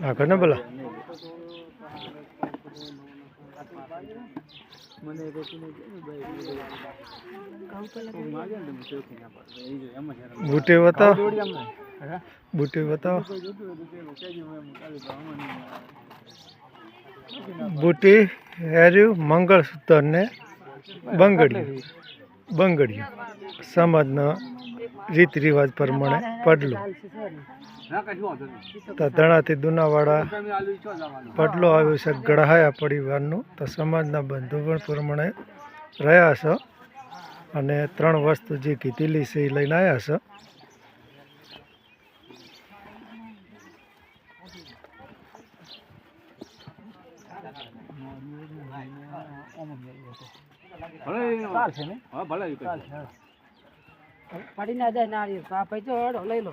हाँ करना बोला बूटे बताओ बूटे बताओ बूटी हेरू मंगलसूत्र ने બંગડીયું સમાજના રીત રિવાજ પ્રમાણે પડલું તો ધણાથી દુનાવાળા પડલો આવ્યો છે ગળહાયા પરિવારનું તો સમાજના બંધુ પણ પ્રમાણે રહ્યા છે અને 3 વસ્તુ જે કીધેલી છે એ લઈને આવ્યા છે. પડી ના જાય નાળિયેર પૈસો લઈ લો.